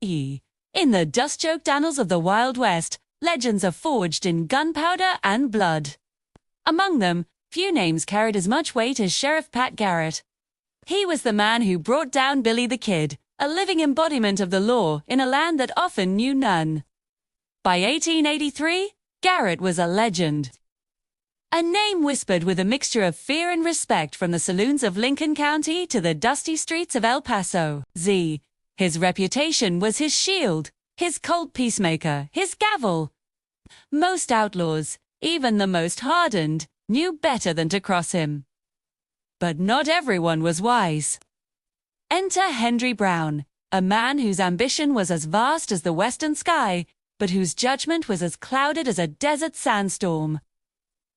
In the dust-choked annals of the Wild West, legends are forged in gunpowder and blood. Among them, few names carried as much weight as Sheriff Pat Garrett. He was the man who brought down Billy the Kid, a living embodiment of the law in a land that often knew none. By 1883, Garrett was a legend. A name whispered with a mixture of fear and respect from the saloons of Lincoln County to the dusty streets of El Paso. His reputation was his shield, his cold peacemaker, his gavel. Most outlaws, even the most hardened, knew better than to cross him. But not everyone was wise. Enter Henry Brown, a man whose ambition was as vast as the western sky, but whose judgment was as clouded as a desert sandstorm.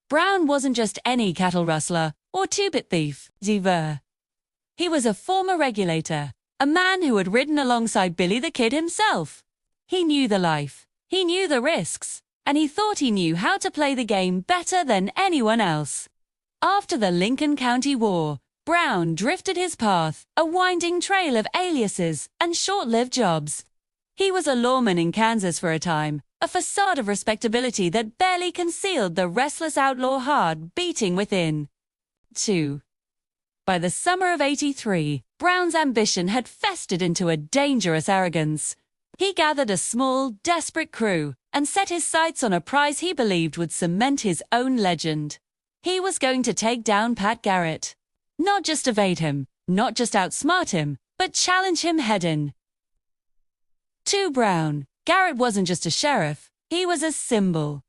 Brown wasn't just any cattle rustler or two-bit thief. He was a former regulator, a man who had ridden alongside Billy the Kid himself. He knew the life, he knew the risks, and he thought he knew how to play the game better than anyone else. After the Lincoln County War, Brown drifted his path, a winding trail of aliases and short-lived jobs. He was a lawman in Kansas for a time, a facade of respectability that barely concealed the restless outlaw heart beating within. By the summer of '83, Brown's ambition had festered into a dangerous arrogance. He gathered a small, desperate crew and set his sights on a prize he believed would cement his own legend. He was going to take down Pat Garrett. Not just evade him, not just outsmart him, but challenge him head-in. To Brown, Garrett wasn't just a sheriff, he was a symbol.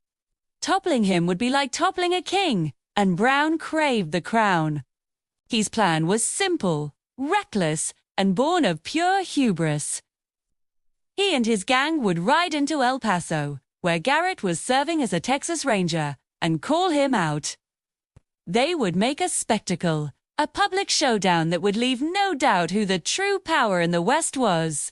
Toppling him would be like toppling a king, and Brown craved the crown. His plan was simple, reckless, and born of pure hubris. He and his gang would ride into El Paso, where Garrett was serving as a Texas Ranger, and call him out. They would make a spectacle, a public showdown that would leave no doubt who the true power in the West was.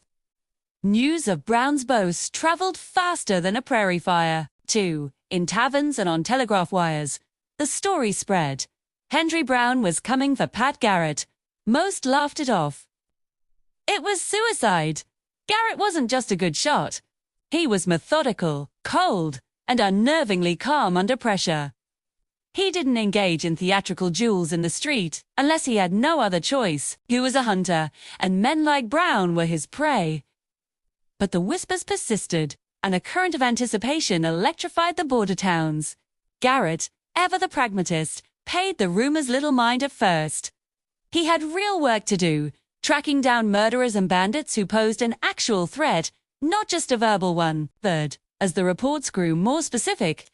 News of Brown's boast traveled faster than a prairie fire. In taverns and on telegraph wires, the story spread. Henry Brown was coming for Pat Garrett. Most laughed it off. It was suicide. Garrett wasn't just a good shot. He was methodical, cold, and unnervingly calm under pressure. He didn't engage in theatrical duels in the street unless he had no other choice. He was a hunter, and men like Brown were his prey. But the whispers persisted, and a current of anticipation electrified the border towns. Garrett, ever the pragmatist, paid the rumors little mind at first. He had real work to do, tracking down murderers and bandits who posed an actual threat, not just a verbal one. As the reports grew more specific,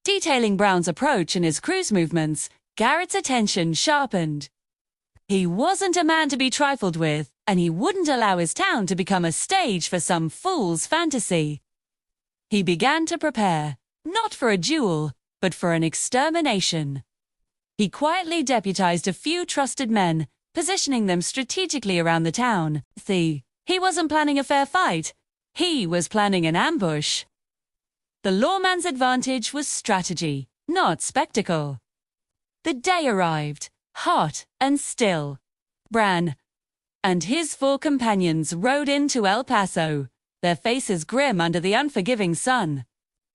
detailing Brown's approach and his crew's movements, Garrett's attention sharpened. He wasn't a man to be trifled with, and he wouldn't allow his town to become a stage for some fool's fantasy. He began to prepare, not for a duel, but for an extermination. He quietly deputized a few trusted men, positioning them strategically around the town. He wasn't planning a fair fight. He was planning an ambush. The lawman's advantage was strategy, not spectacle. The day arrived, hot and still. Brown and his 4 companions rode into El Paso, their faces grim under the unforgiving sun.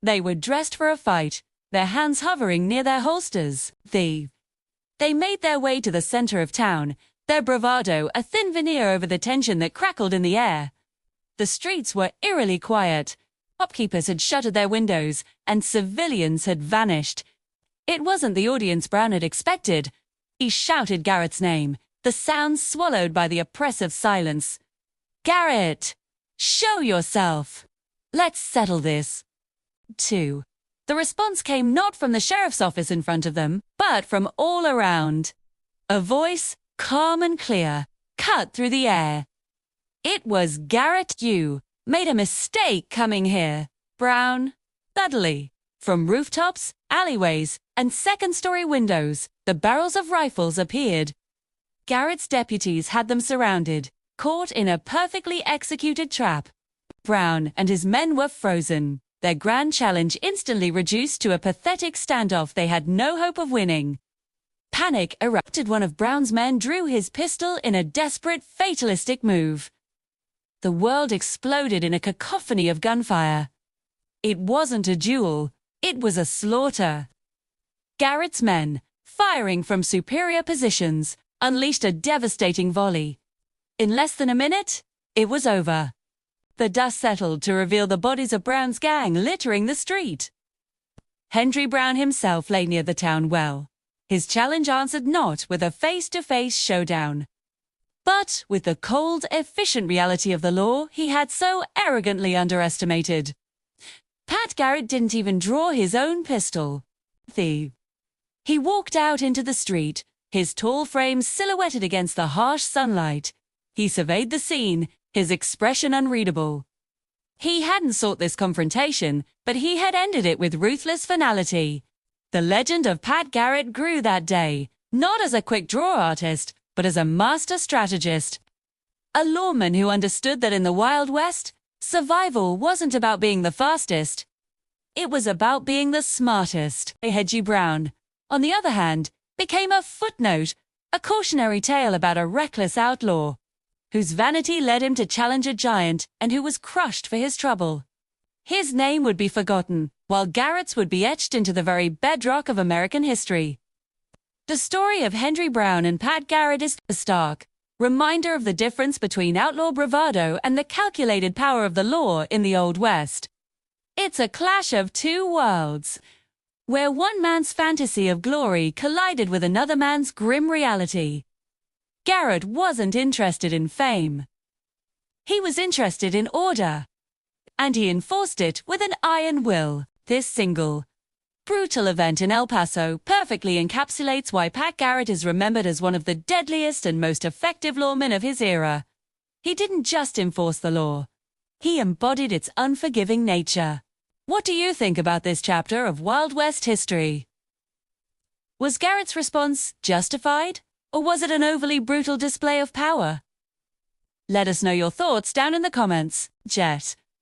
They were dressed for a fight, their hands hovering near their holsters. They made their way to the center of town, their bravado a thin veneer over the tension that crackled in the air. The streets were eerily quiet. Shopkeepers had shuttered their windows, and civilians had vanished. It wasn't the audience Brown had expected. He shouted Garrett's name, the sound swallowed by the oppressive silence. "Garrett! Show yourself! Let's settle this." The response came not from the sheriff's office in front of them, but from all around. A voice, calm and clear, cut through the air. It was Garrett. "You made a mistake coming here, Brown." Suddenly, from rooftops, alleyways, and second-story windows, the barrels of rifles appeared. Garrett's deputies had them surrounded, caught in a perfectly executed trap. Brown and his men were frozen, their grand challenge instantly reduced to a pathetic standoff they had no hope of winning. Panic erupted. One of Brown's men drew his pistol in a desperate, fatalistic move. the world exploded in a cacophony of gunfire. It wasn't a duel, it was a slaughter. Garrett's men, firing from superior positions, unleashed a devastating volley. In less than a minute, it was over. The dust settled to reveal the bodies of Brown's gang littering the street. Henry Brown himself lay near the town well. His challenge answered not with a face-to-face showdown, but with the cold, efficient reality of the law he had so arrogantly underestimated. Pat Garrett didn't even draw his own pistol. He walked out into the street, his tall frame silhouetted against the harsh sunlight. He surveyed the scene, his expression unreadable. He hadn't sought this confrontation, but he had ended it with ruthless finality. The legend of Pat Garrett grew that day, not as a quick-draw artist, but as a master strategist. A lawman who understood that in the Wild West, survival wasn't about being the fastest. It was about being the smartest. Henry Brown, on the other hand, became a footnote, a cautionary tale about a reckless outlaw, whose vanity led him to challenge a giant and who was crushed for his trouble. His name would be forgotten, while Garrett's would be etched into the very bedrock of American history. The story of Henry Brown and Pat Garrett is a stark reminder of the difference between outlaw bravado and the calculated power of the law in the Old West. It's a clash of two worlds, where one man's fantasy of glory collided with another man's grim reality. Garrett wasn't interested in fame. He was interested in order, and he enforced it with an iron will. This single, brutal event in El Paso perfectly encapsulates why Pat Garrett is remembered as one of the deadliest and most effective lawmen of his era. He didn't just enforce the law. He embodied its unforgiving nature. What do you think about this chapter of Wild West history? Was Garrett's response justified, or was it an overly brutal display of power? Let us know your thoughts down in the comments.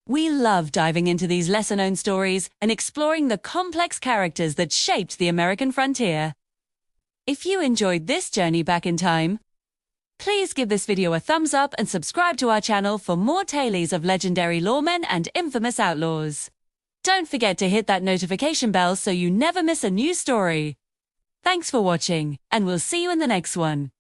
We love diving into these lesser-known stories and exploring the complex characters that shaped the American frontier. If you enjoyed this journey back in time, please give this video a thumbs up and subscribe to our channel for more tales of legendary lawmen and infamous outlaws. Don't forget to hit that notification bell so you never miss a new story. Thanks for watching, and we'll see you in the next one.